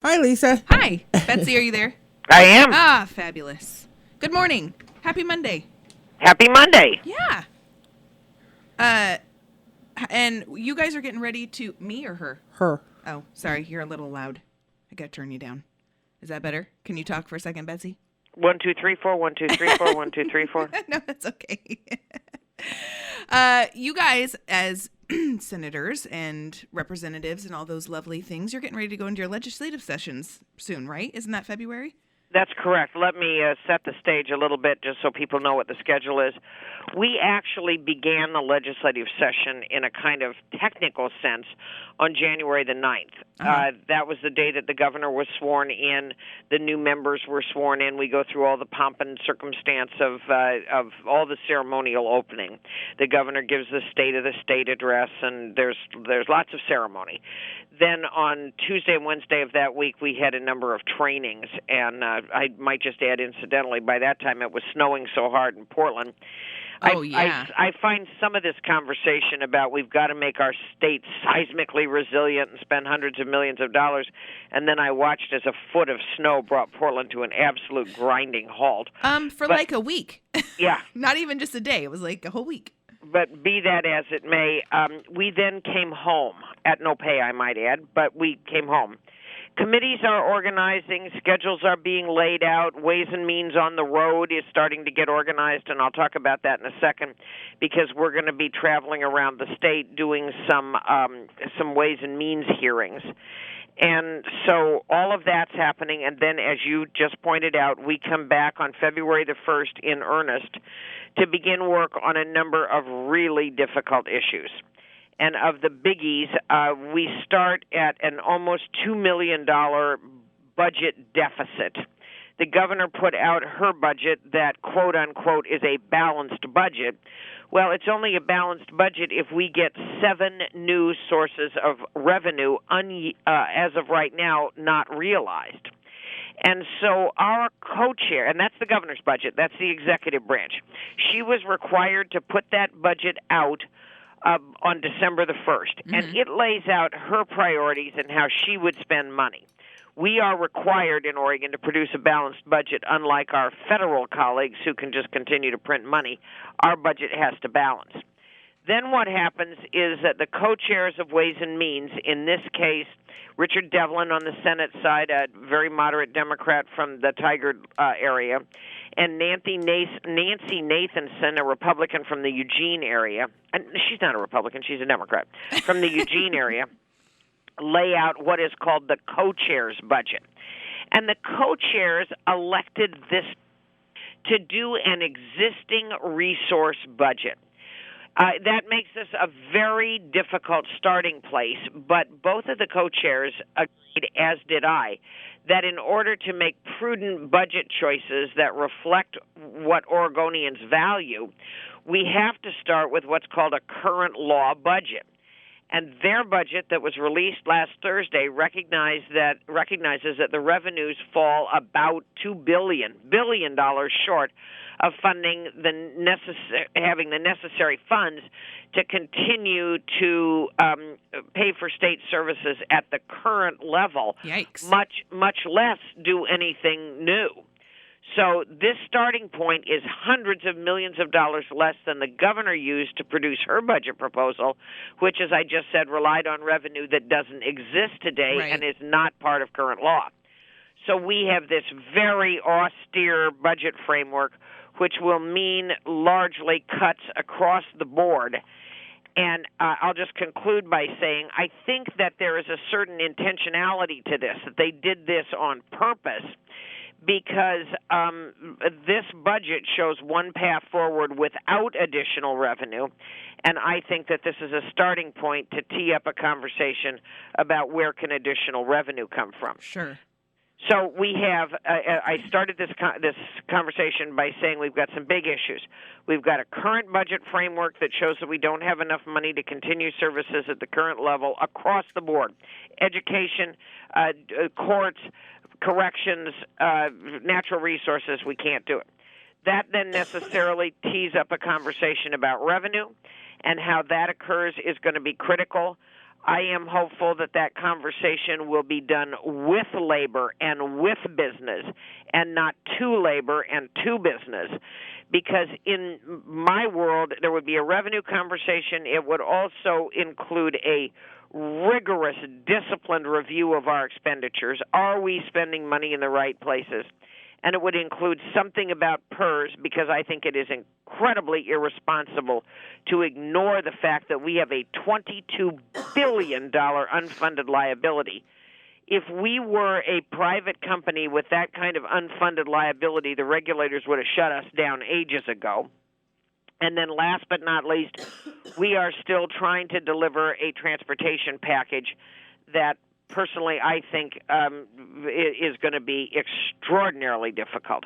Hi, Lisa. Hi, Betsy, are you there? I am. Ah, fabulous. Good morning. Happy Monday. Happy Monday. Yeah. And you guys are getting ready to, me or her? Her. Oh, sorry, you're a little loud. I gotta turn you down. Is that better? Can you talk for a second, Betsy? 1, 2, 3, 4. 1, 2, 3, 4. 1, 2, 3, 4. No, that's okay. You guys, as senators and representatives and all those lovely things, you're getting ready to go into your legislative sessions soon, right? Isn't that February? That's correct. Let me set the stage a little bit just so people know what the schedule is. We actually began the legislative session in a kind of technical sense on January the 9th. That was the day that the governor was sworn in. The new members were sworn in. We go through all the pomp and circumstance of all the ceremonial opening. The governor gives the State of the State address, and there's lots of ceremony. Then on Tuesday and Wednesday of that week, we had a number of trainings, and I might just add incidentally, by that time it was snowing so hard in Portland. Oh, yeah. I find some of this conversation about we've got to make our state seismically resilient and spend hundreds of millions of dollars, and then I watched as a foot of snow brought Portland to an absolute grinding halt. Like a week. Yeah. Not even just a day. It was like a whole week. But be that as it may, we then came home, at no pay, I might add, but we came home. Committees are organizing, schedules are being laid out, Ways and Means on the Road is starting to get organized, and I'll talk about that in a second, because we're going to be traveling around the state doing some Ways and Means hearings. And so all of that's happening, and then as you just pointed out, we come back on February the 1st in earnest to begin work on a number of really difficult issues. And of the biggies, we start at an almost $2 million budget deficit. The governor put out her budget that, quote unquote, is a balanced budget. Well, it's only a balanced budget if we get 7 new sources of revenue, as of right now, not realized. And so our co-chair, and that's the governor's budget, that's the executive branch, she was required to put that budget out on December the 1st. Mm-hmm. And it lays out her priorities and how she would spend money. We are required in Oregon to produce a balanced budget, unlike our federal colleagues who can just continue to print money. Our budget has to balance. Then what happens is that the co-chairs of Ways and Means, in this case, Richard Devlin on the Senate side, a very moderate Democrat from the Tigard area, and Nancy Nathanson, a Republican from the Eugene area. And she's not a Republican, she's a Democrat, from the Eugene area, lay out what is called the co-chair's budget. And the co-chairs elected this to do an existing resource budget. That makes this a very difficult starting place, but both of the co-chairs agreed, as did I, that in order to make prudent budget choices that reflect what Oregonians value, we have to start with what's called a current law budget. And their budget that was released last Thursday recognizes that the revenues fall about $2 billion short of funding having the necessary funds to continue to pay for state services at the current level. Yikes. Much less do anything new. So this starting point is hundreds of millions of dollars less than the governor used to produce her budget proposal, which, as I just said, relied on revenue that doesn't exist today and is not part of current law. So we have this very austere budget framework, which will mean largely cuts across the board. And I'll just conclude by saying I think that there is a certain intentionality to this, that they did this on purpose, because this budget shows one path forward without additional revenue, and I think that this is a starting point to tee up a conversation about where can additional revenue come from. Sure. So we have, I started this conversation by saying we've got some big issues. We've got a current budget framework that shows that we don't have enough money to continue services at the current level across the board. Education, courts, corrections, natural resources, we can't do it. That then necessarily tees up a conversation about revenue, and how that occurs is going to be critical. I am hopeful that that conversation will be done with labor and with business and not to labor and to business. Because in my world, there would be a revenue conversation. It would also include a rigorous, disciplined review of our expenditures. Are we spending money in the right places? And it would include something about PERS, because I think it is incredibly irresponsible to ignore the fact that we have a $22 billion unfunded liability. If we were a private company with that kind of unfunded liability, the regulators would have shut us down ages ago. And then last but not least, we are still trying to deliver a transportation package that personally I think is going to be extraordinarily difficult.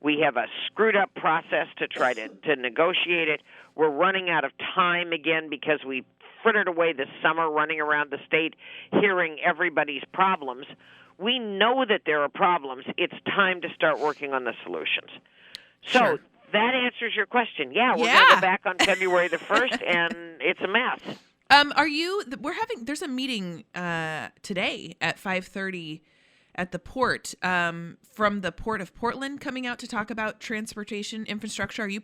We have a screwed-up process to try to negotiate it. We're running out of time again because we frittered away this summer running around the state hearing everybody's problems. We know that there are problems. It's time to start working on the solutions. So Sure. that answers your question. Yeah, we're going to go back on February the 1st, and it's a mess. There's a meeting today at 5:30 at the port from the Port of Portland coming out to talk about transportation infrastructure. Are you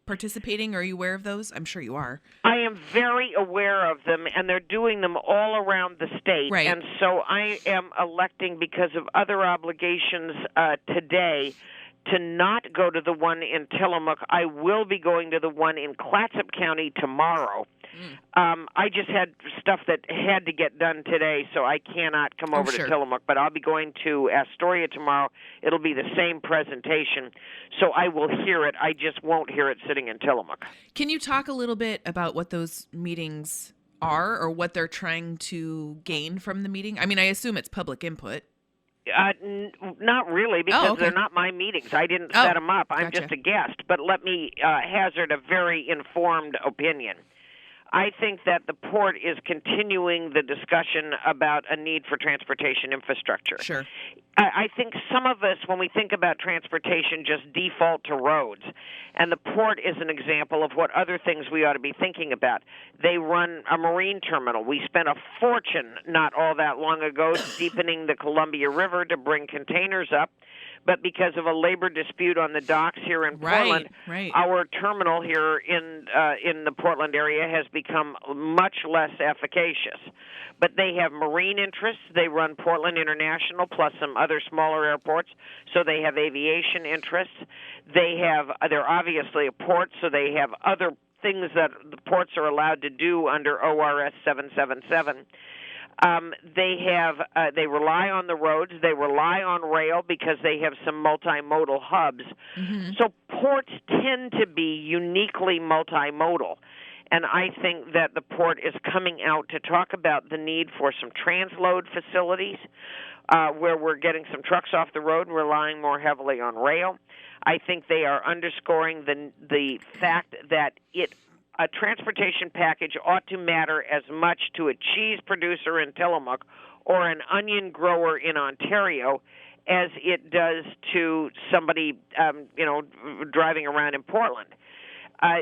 participating? Are you aware of those? I'm sure you are. I am very aware of them, and they're doing them all around the state. Right. And so I am electing, because of other obligations today, to not go to the one in Tillamook. I will be going to the one in Clatsop County tomorrow. I just had stuff that had to get done today, so I cannot come over to Tillamook. But I'll be going to Astoria tomorrow. It'll be the same presentation, so I will hear it. I just won't hear it sitting in Tillamook. Can you talk a little bit about what those meetings are or what they're trying to gain from the meeting? I mean, I assume it's public input. Not really, because they're not my meetings. I didn't set them up. I'm just a guest. But let me hazard a very informed opinion. I think that the port is continuing the discussion about a need for transportation infrastructure. Sure. I think some of us, when we think about transportation, just default to roads. And the port is an example of what other things we ought to be thinking about. They run a marine terminal. We spent a fortune not all that long ago deepening the Columbia River to bring containers up. But because of a labor dispute on the docks here in Portland, our terminal here in the Portland area has become much less efficacious. But they have marine interests. They run Portland International plus some other smaller airports, so they have aviation interests. They're obviously a port, so they have other things that the ports are allowed to do under ORS 777. They rely on the roads. They rely on rail because they have some multimodal hubs. Mm-hmm. So ports tend to be uniquely multimodal. And I think that the port is coming out to talk about the need for some transload facilities where we're getting some trucks off the road and relying more heavily on rail. I think they are underscoring the fact that a transportation package ought to matter as much to a cheese producer in Tillamook or an onion grower in Ontario as it does to somebody, driving around in Portland.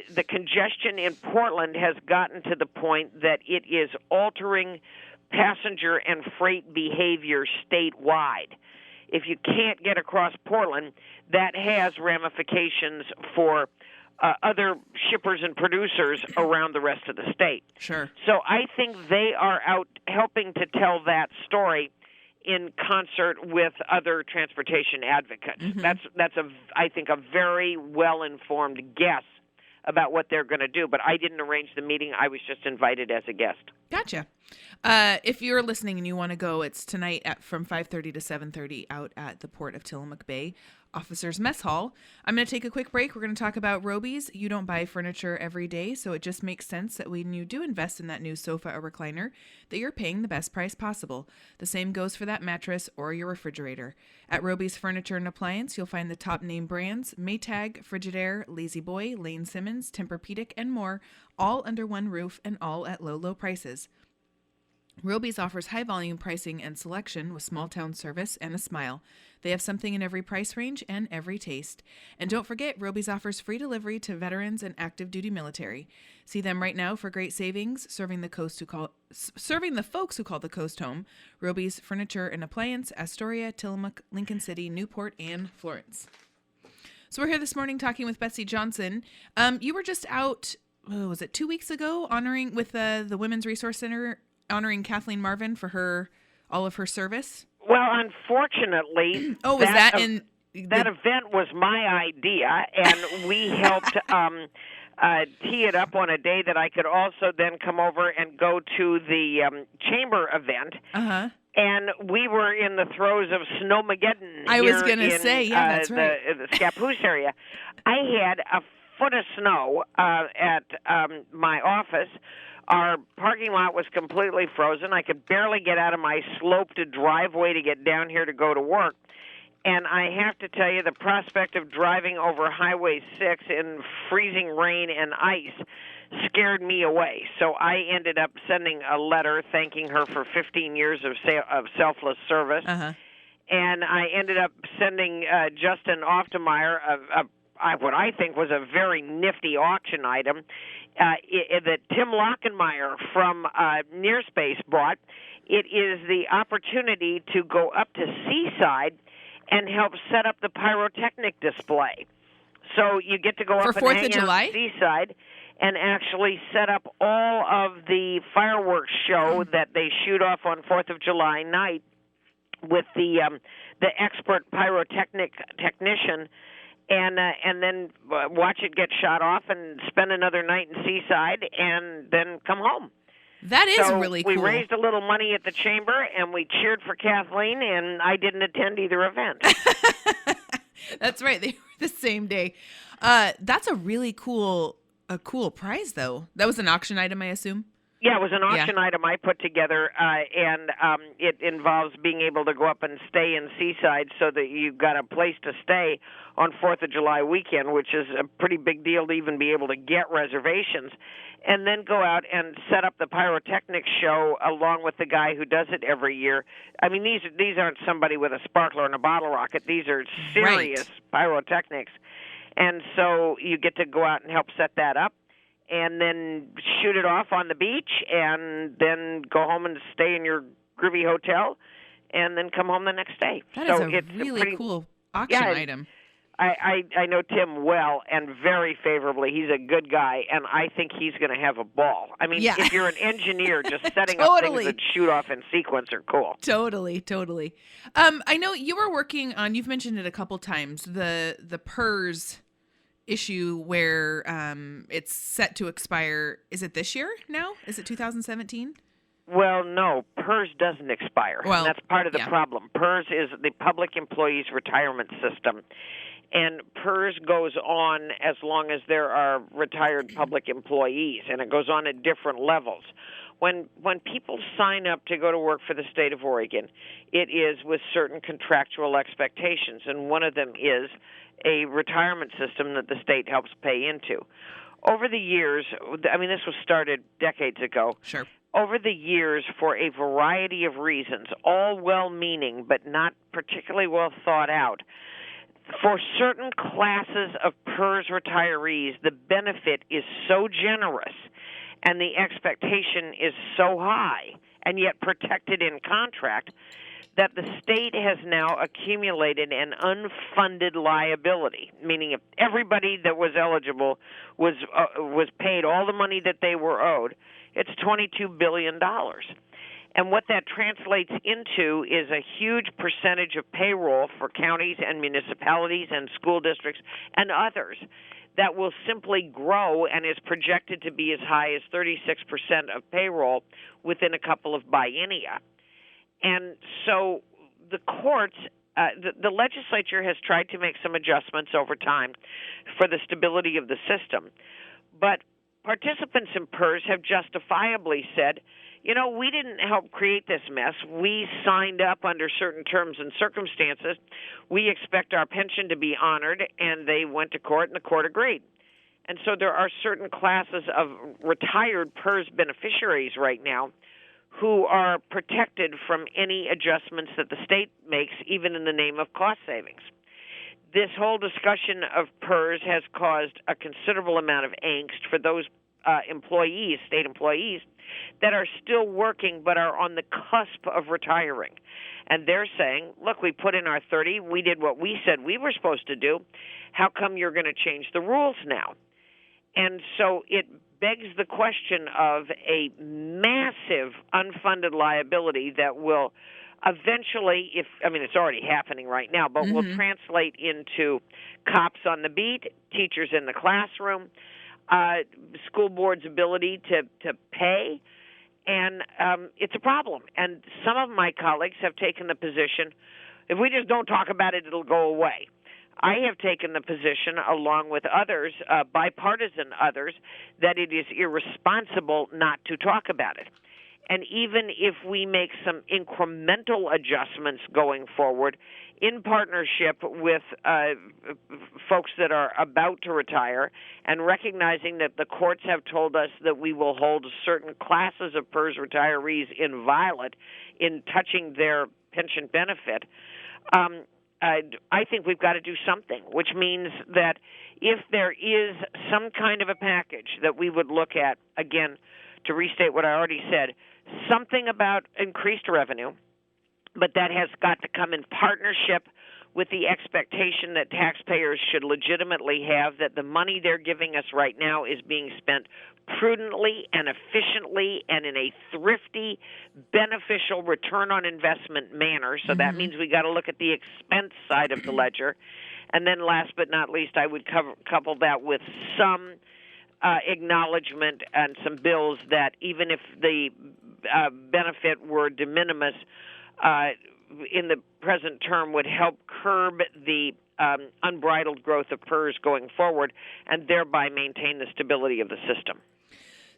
The congestion in Portland has gotten to the point that it is altering passenger and freight behavior statewide. If you can't get across Portland, that has ramifications for other shippers and producers around the rest of the state. Sure. So I think they are out helping to tell that story in concert with other transportation advocates. Mm-hmm. That's I think a very well-informed guess about what they're going to do. But I didn't arrange the meeting. I was just invited as a guest. Gotcha. If you're listening and you want to go, it's tonight from 5:30 to 7:30 out at the Port of Tillamook Bay Officers Mess Hall. I'm going to take a quick break. We're going to talk about Robies. You don't buy furniture every day, so it just makes sense that when you do invest in that new sofa or recliner, that you're paying the best price possible. The same goes for that mattress or your refrigerator. At Robies Furniture and Appliance, you'll find the top name brands, Maytag, Frigidaire, La-Z-Boy, Lane Simmons, Tempur-Pedic, and more, all under one roof and all at low, low prices. Roby's offers high-volume pricing and selection with small-town service and a smile. They have something in every price range and every taste. And don't forget, Roby's offers free delivery to veterans and active-duty military. See them right now for great savings, serving the folks who call the coast home. Roby's Furniture and Appliance, Astoria, Tillamook, Lincoln City, Newport, and Florence. So we're here this morning talking with Betsy Johnson. You were just out, was it 2 weeks ago, honoring with the Women's Resource Center, honoring Kathleen Marvin for all of her service? Well, unfortunately, that event was my idea, and we helped tee it up on a day that I could also then come over and go to the chamber event. Uh-huh. And we were in the throes of Snowmageddon. I was going to say, yeah, that's right. The Scappoose area. I had a foot of snow at my office. Our parking lot was completely frozen. I could barely get out of my sloped driveway to get down here to go to work. And I have to tell you, the prospect of driving over Highway 6 in freezing rain and ice scared me away. So I ended up sending a letter thanking her for 15 years of selfless service. Uh-huh. And I ended up sending Justin Oftemeyer what I think was a very nifty auction item that Tim Lockenmeyer from Nearspace bought. It is the opportunity to go up to Seaside and help set up the pyrotechnic display. So you get to go up and hang out at Seaside and actually set up all of the fireworks show that they shoot off on 4th of July night with the expert technician, and then watch it get shot off and spend another night in Seaside and then come home. That is really cool. We raised a little money at the chamber, and we cheered for Kathleen, and I didn't attend either event. That's right. They were the same day. That's a really cool prize, though. That was an auction item, I assume? Yeah, it was an auction item I put together, and it involves being able to go up and stay in Seaside so that you've got a place to stay on 4th of July weekend, which is a pretty big deal to even be able to get reservations, and then go out and set up the pyrotechnics show along with the guy who does it every year. I mean, these aren't somebody with a sparkler and a bottle rocket. These are serious pyrotechnics. And so you get to go out and help set that up, and then shoot it off on the beach, and then go home and stay in your groovy hotel, and then come home the next day. That is a really cool auction item. I know Tim well and very favorably. He's a good guy, and I think he's going to have a ball. I mean, if you're an engineer, just setting up things that shoot off in sequence are cool. Totally. I know you were working on, you've mentioned it a couple times, the PERS issue where it's set to expire. Is it this year now? Is it 2017? Well, no, PERS doesn't expire. Well, and that's part of the problem. PERS is the Public Employees Retirement System. And PERS goes on as long as there are retired public employees, and it goes on at different levels. When people sign up to go to work for the state of Oregon, it is with certain contractual expectations, and one of them is a retirement system that the state helps pay into. Over the years, I mean, this was started decades ago. Sure. Over the years, for a variety of reasons, all well-meaning but not particularly well thought out, for certain classes of PERS retirees, the benefit is so generous and the expectation is so high and yet protected in contract that the state has now accumulated an unfunded liability, meaning if everybody that was eligible was paid all the money that they were owed, it's $22 billion. And what that translates into is a huge percentage of payroll for counties and municipalities and school districts and others that will simply grow and is projected to be as high as 36% of payroll within a couple of biennia. And so the courts, the legislature has tried to make some adjustments over time for the stability of the system. But participants in PERS have justifiably said, you know, we didn't help create this mess. We signed up under certain terms and circumstances. We expect our pension to be honored, and they went to court, and the court agreed. And so there are certain classes of retired PERS beneficiaries right now who are protected from any adjustments that the state makes, even in the name of cost savings. This whole discussion of PERS has caused a considerable amount of angst for those employees, state employees, that are still working but are on the cusp of retiring. And they're saying, look, we put in our 30, we did what we said we were supposed to do. How come you're going to change the rules now? And so it begs the question of a massive unfunded liability that will eventually, it's already happening right now, but will translate into cops on the beat, teachers in the classroom, school board's ability to pay, and it's a problem. And some of my colleagues have taken the position, if we just don't talk about it, it'll go away. I have taken the position, along with others, bipartisan others, that it is irresponsible not to talk about it. And even if we make some incremental adjustments going forward in partnership with folks that are about to retire, and recognizing that the courts have told us that we will hold certain classes of PERS retirees inviolate in touching their pension benefit, I think we've got to do something, which means that if there is some kind of a package that we would look at, again, to restate what I already said, something about increased revenue, but that has got to come in partnership with the expectation that taxpayers should legitimately have that the money they're giving us right now is being spent prudently and efficiently and in a thrifty, beneficial return on investment manner. So that means we got to look at the expense side of the ledger. And then last but not least, I would couple that with some acknowledgement and some bills that even if the benefit were de minimis in the present term would help curb the unbridled growth of PERS going forward and thereby maintain the stability of the system.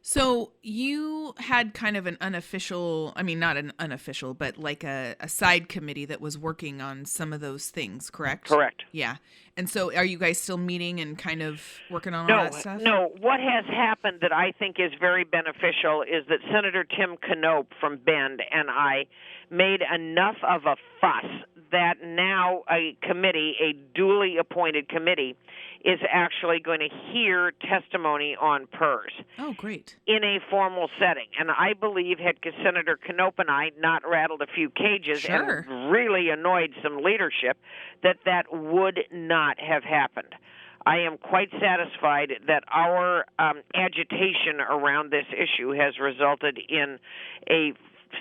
So you had kind of an unofficial, not an unofficial, but like a side committee that was working on some of those things, correct? Correct. Yeah. And so are you guys still meeting and kind of working on all that stuff? No. What has happened that I think is very beneficial is that Senator Tim Knopp from Bend and I made enough of a fuss that now a committee, a duly appointed committee, is actually going to hear testimony on PERS. Oh, great. In a formal setting. And I believe had Senator Knopp and I not rattled a few cages and really annoyed some leadership, that would not have happened. I am quite satisfied that our agitation around this issue has resulted in a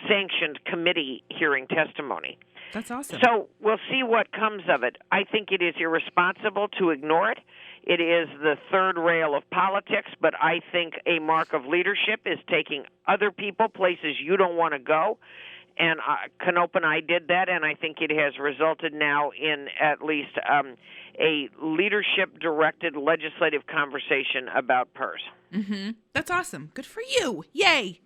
sanctioned committee hearing testimony. That's awesome. So we'll see what comes of it. I think it is irresponsible to ignore it. It is the third rail of politics, but I think a mark of leadership is taking other people places you don't want to go. And Knopp and I did that, and I think it has resulted now in at least a leadership-directed legislative conversation about PERS. That's awesome. Good for you. Yay.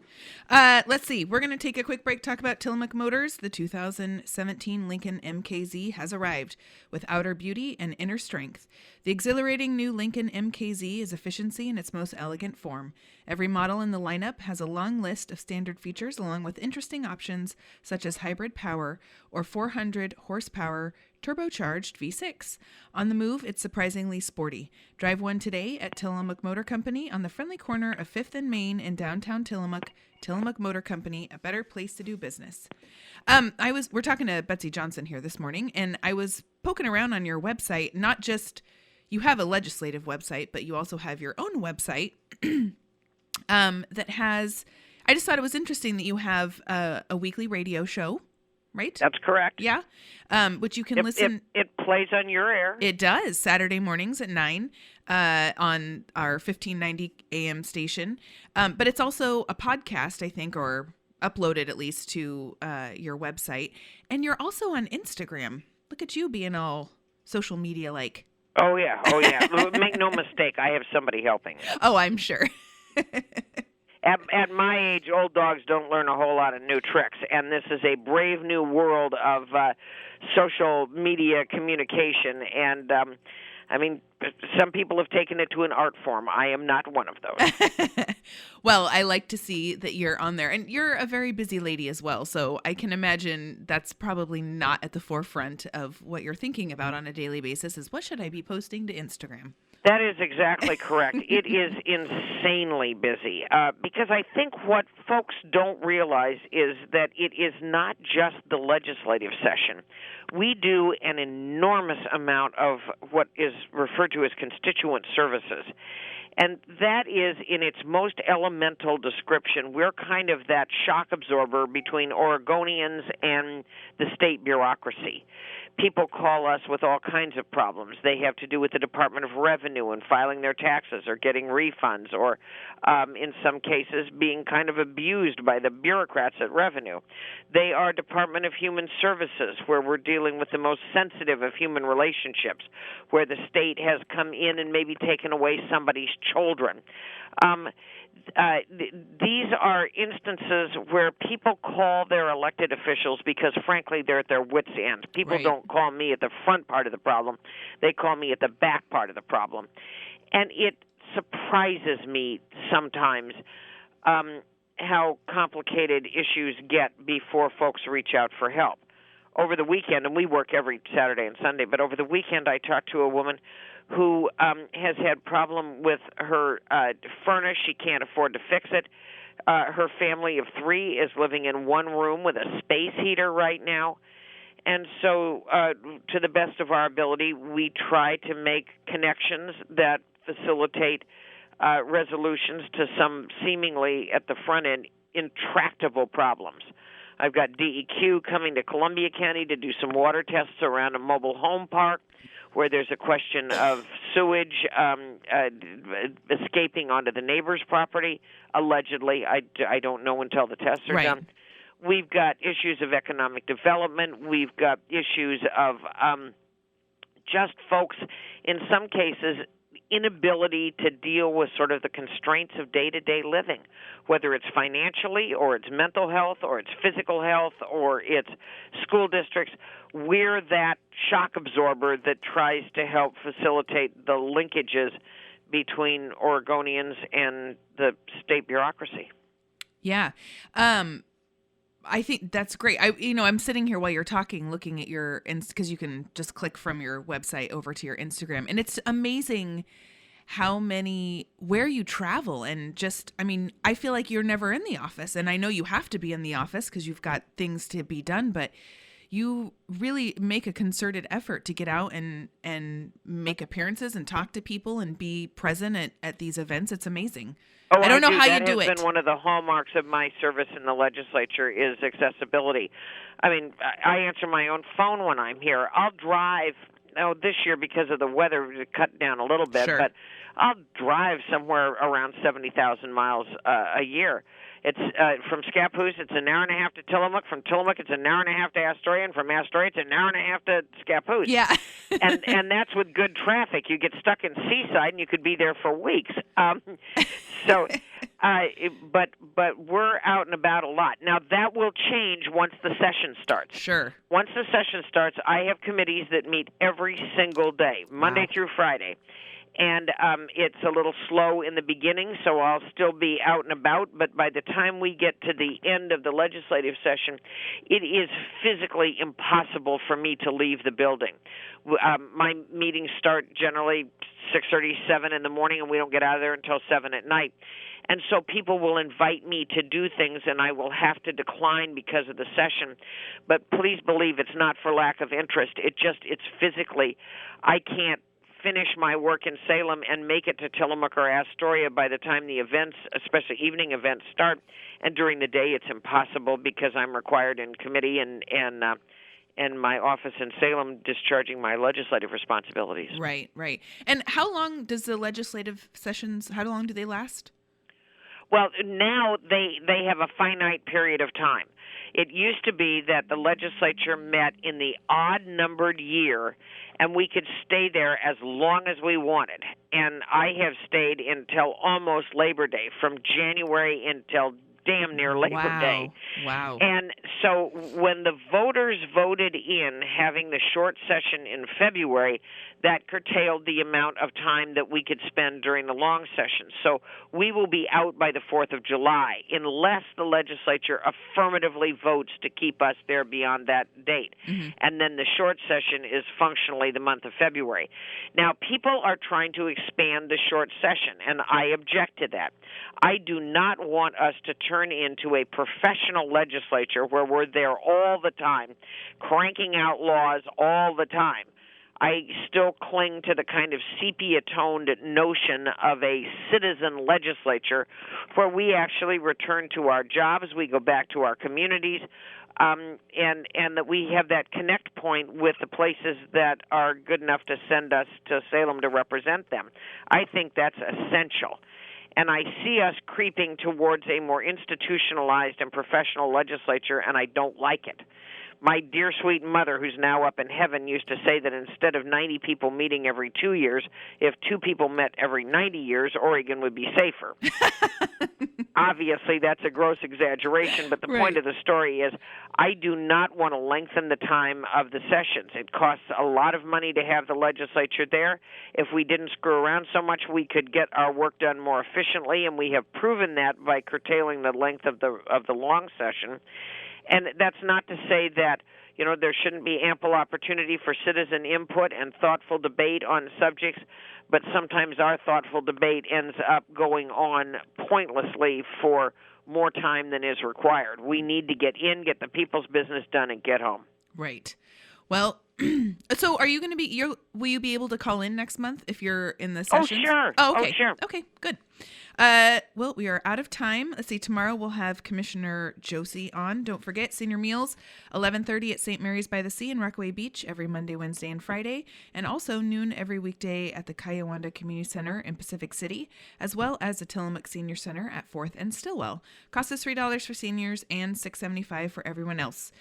Let's see. We're going to take a quick break, talk about Tillamook Motors. The 2017 Lincoln MKZ has arrived with outer beauty and inner strength. The exhilarating new Lincoln MKZ is efficiency in its most elegant form. Every model in the lineup has a long list of standard features along with interesting options such as hybrid power or 400 horsepower turbocharged V6. On the move, it's surprisingly sporty. Drive one today at Tillamook Motor Company on the friendly corner of 5th and Main in downtown Tillamook. Tillamook Motor Company, a better place to do business. We're talking to Betsy Johnson here this morning, and I was poking around on your website. Not just you have a legislative website, but you also have your own website that has. I just thought it was interesting that you have a weekly radio show. Right? That's correct. Yeah. Which you can listen. It plays on your air. It does. Saturday mornings at 9 on our 1590 AM station. But it's also a podcast, I think, or uploaded at least to your website. And you're also on Instagram. Look at you being all social media like. Oh, yeah. Make no mistake. I have somebody helping. Oh, I'm sure. At my age, old dogs don't learn a whole lot of new tricks, and this is a brave new world of social media communication. And, some people have taken it to an art form. I am not one of those. Well, I like to see that you're on there, and you're a very busy lady as well. So I can imagine that's probably not at the forefront of what you're thinking about on a daily basis is what should I be posting to Instagram? That is exactly correct. It is insanely busy because I think what folks don't realize is that it is not just the legislative session. We do an enormous amount of what is referred to as constituent services. And that is, in its most elemental description, we're kind of that shock absorber between Oregonians and the state bureaucracy. People call us with all kinds of problems. They have to do with the Department of Revenue and filing their taxes or getting refunds or, in some cases, being kind of abused by the bureaucrats at Revenue. They are Department of Human Services, where we're dealing with the most sensitive of human relationships, where the state has come in and maybe taken away somebody's children. These are instances where people call their elected officials because, frankly, they're at their wits' end. People don't call me at the front part of the problem. They call me at the back part of the problem. And it surprises me sometimes how complicated issues get before folks reach out for help. Over the weekend, and we work every Saturday and Sunday, but over the weekend I talked to a woman who has had problem with her furnace. She can't afford to fix it. Her family of 3 is living in one room with a space heater right now. And so to the best of our ability, we try to make connections that facilitate resolutions to some seemingly, at the front end, intractable problems. I've got DEQ coming to Columbia County to do some water tests around a mobile home park where there's a question of sewage escaping onto the neighbor's property, allegedly. I don't know until the tests are done. We've got issues of economic development. We've got issues of just folks, in some cases, inability to deal with sort of the constraints of day-to-day living, whether it's financially or it's mental health or it's physical health or it's school districts. We're that shock absorber that tries to help facilitate the linkages between Oregonians and the state bureaucracy. Yeah. I think that's great. I'm sitting here while you're talking, looking at your, because you can just click from your website over to your Instagram, and it's amazing where you travel, and just, I feel like you're never in the office, and I know you have to be in the office because you've got things to be done, but you really make a concerted effort to get out and make appearances and talk to people and be present at these events. It's amazing. Oh, I don't know how you do it. That has been one of the hallmarks of my service in the legislature is accessibility. I answer my own phone when I'm here. I'll drive. This year because of the weather, it cut down a little bit, but I'll drive somewhere around 70,000 miles a year. It's from Scappoose, it's an hour and a half to Tillamook. From Tillamook, it's an hour and a half to Astoria, and from Astoria, it's an hour and a half to Scappoose. Yeah. and that's with good traffic. You get stuck in Seaside, and you could be there for weeks. But we're out and about a lot. Now, that will change once the session starts. Sure. Once the session starts, I have committees that meet every single day, Monday through Friday. And it's a little slow in the beginning, so I'll still be out and about. But by the time we get to the end of the legislative session, it is physically impossible for me to leave the building. My meetings start generally 6:30, 7 in the morning, and we don't get out of there until 7 at night. And so people will invite me to do things, and I will have to decline because of the session. But please believe it's not for lack of interest. It's physically, I can't finish my work in Salem and make it to Tillamook or Astoria by the time the events, especially evening events, start. And during the day, it's impossible because I'm required in committee and my office in Salem discharging my legislative responsibilities. Right. And how long does the legislative sessions, how long do they last? Well, now they have a finite period of time. It used to be that the legislature met in the odd-numbered year, and we could stay there as long as we wanted. And I have stayed until almost Labor Day, from January until damn near Labor Day. Wow. And so when the voters voted in having the short session in February, that curtailed the amount of time that we could spend during the long session. So we will be out by the 4th of July unless the legislature affirmatively votes to keep us there beyond that date. Mm-hmm. And then the short session is functionally the month of February. Now, people are trying to expand the short session, and I object to that. I do not want us to turn into a professional legislature where we're there all the time, cranking out laws all the time. I still cling to the kind of sepia-toned notion of a citizen legislature where we actually return to our jobs, we go back to our communities, and that we have that connect point with the places that are good enough to send us to Salem to represent them. I think that's essential. And I see us creeping towards a more institutionalized and professional legislature, and I don't like it. My dear sweet mother, who's now up in heaven, used to say that instead of 90 people meeting every 2 years, if 2 people met every 90 years, Oregon would be safer. Obviously, that's a gross exaggeration, but the point of the story is I do not want to lengthen the time of the sessions. It costs a lot of money to have the legislature there. If we didn't screw around so much, we could get our work done more efficiently, and we have proven that by curtailing the length of the long session. And that's not to say that, there shouldn't be ample opportunity for citizen input and thoughtful debate on subjects, but sometimes our thoughtful debate ends up going on pointlessly for more time than is required. We need to get the people's business done and get home. Right. Well, so are you going to be, will you be able to call in next month if you're in the sessions? Oh, sure. Oh, okay. Oh, sure. Okay, good. Well, we are out of time. Let's see, tomorrow we'll have Commissioner Josie on. Don't forget, senior meals, 11:30 at St. Mary's by the Sea in Rockaway Beach every Monday, Wednesday, and Friday, and also noon every weekday at the Kayawanda Community Center in Pacific City, as well as the Tillamook Senior Center at 4th and Stillwell. Cost us $3 for seniors and $6.75 for everyone else.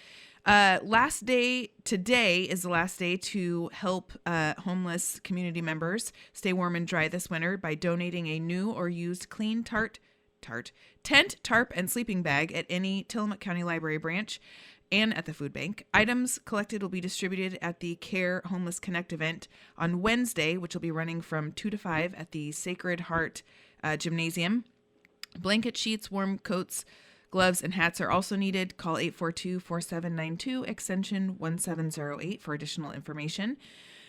Last day today is the last day to help homeless community members stay warm and dry this winter by donating a new or used clean tent, tarp, and sleeping bag at any Tillamook County Library branch and at the food bank. Items collected will be distributed at the Care Homeless Connect event on Wednesday, which will be running from 2 to 5 at the Sacred Heart Gymnasium. Blanket sheets, warm coats, gloves, and hats are also needed. Call 842-4792, extension 1708 for additional information.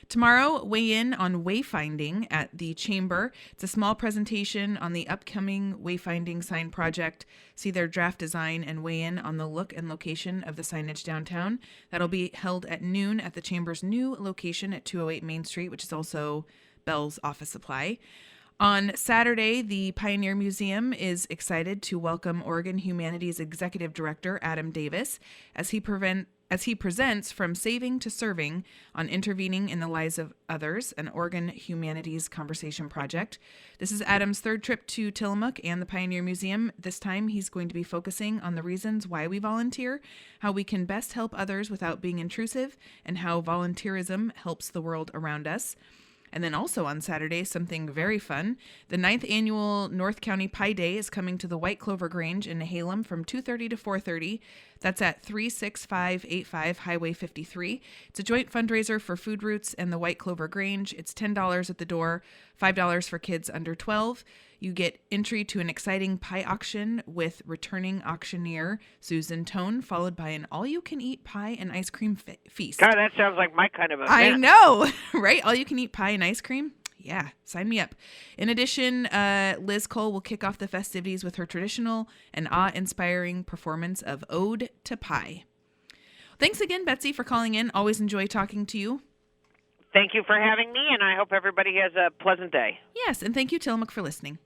Tomorrow, weigh in on wayfinding at the Chamber. It's a small presentation on the upcoming wayfinding sign project. See their draft design and weigh in on the look and location of the signage downtown. That'll be held at noon at the Chamber's new location at 208 Main Street, which is also Bell's Office Supply. On Saturday, the Pioneer Museum is excited to welcome Oregon Humanities Executive Director Adam Davis as he presents From Saving to Serving on Intervening in the Lives of Others, an Oregon Humanities Conversation Project. This is Adam's third trip to Tillamook and the Pioneer Museum. This time, he's going to be focusing on the reasons why we volunteer, how we can best help others without being intrusive, and how volunteerism helps the world around us. And then also on Saturday, something very fun. The 9th annual North County Pie Day is coming to the White Clover Grange in Nehalem from 2:30 to 4:30. That's at 36585 Highway 53. It's a joint fundraiser for Food Roots and the White Clover Grange. It's $10 at the door, $5 for kids under 12. You get entry to an exciting pie auction with returning auctioneer Susan Tone, followed by an all-you-can-eat pie and ice cream feast. God, that sounds like my kind of event. I know, right? All-you-can-eat pie and ice cream? Yeah, sign me up. In addition, Liz Cole will kick off the festivities with her traditional and awe-inspiring performance of Ode to Pie. Thanks again, Betsy, for calling in. Always enjoy talking to you. Thank you for having me, and I hope everybody has a pleasant day. Yes, and thank you, Tillamook, for listening.